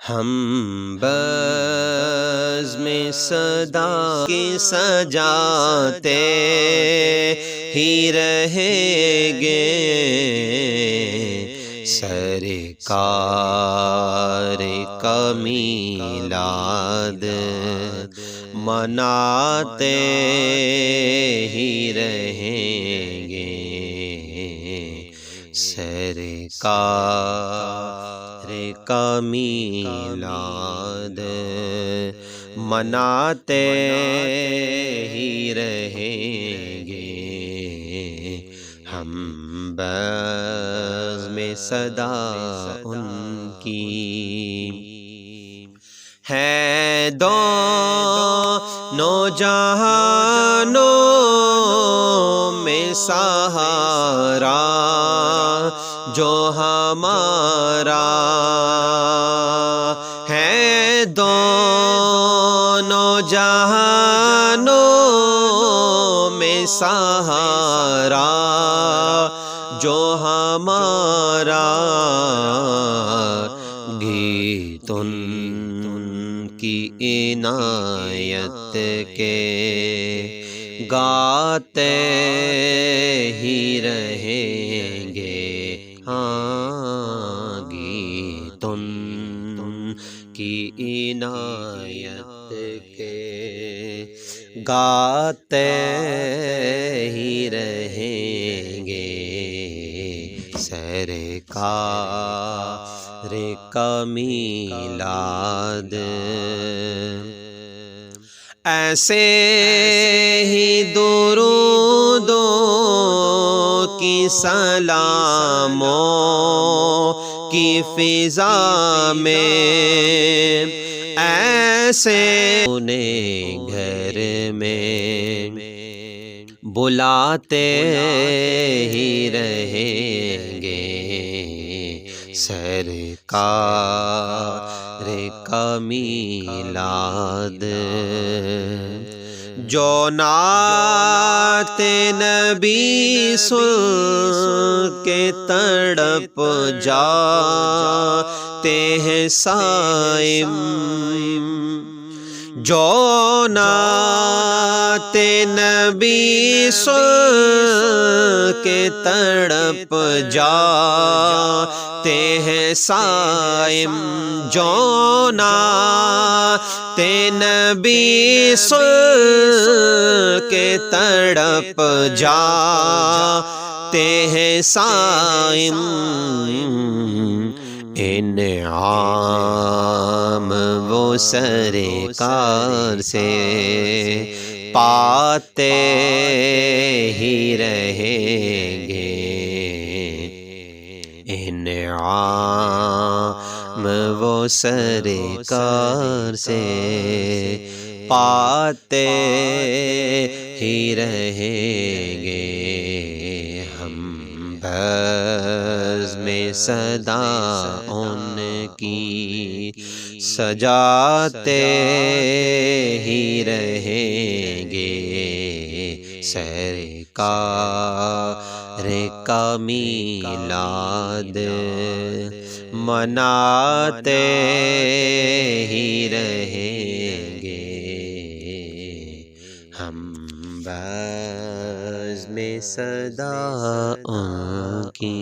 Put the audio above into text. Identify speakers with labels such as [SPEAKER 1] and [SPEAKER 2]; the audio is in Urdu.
[SPEAKER 1] ہم بزم صدا کی سجاتے ہی رہیں گے، سرکار کا میلاد مناتے ہی رہیں گے، سرکار کا میلاد مناتے ہی رہیں گے، ہم بزم صدا ان کی ہے دونوں جہانوں میں سہارا جو ہمارا ہے، دونوں جہانوں میں سہارا جو ہمارا، گیت ان کی عنایت کے گاتے ہی رہیں گے، ہاں گیت ان کی عنایت کے گاتے ہی رہیں گے، سرکار کا میلاد ایسے ہی درودوں کی سلاموں کی فضا میں، ایسے انہیں گھر میں بلاتے ہی رہیں گے، سرکار کا میلاد جو نعت نبی سن کے تڑپ جاتے ہیں صائم، جو نعت نبی سن کے تڑپ جاتے ہیں صائم، جو نعت نبی سن کے تڑپ جاتے ہیں صائم، انعام وہ سرکار سے پاتے ہی رہیں گے، انعام وہ سرکار سے پاتے ہی رہیں گے، ہم بزم صدا ان کی سجاتے ہی رہیں گے، سرکار کا میلاد مناتے ہی رہیں گے، ہم بزم صدا ان کی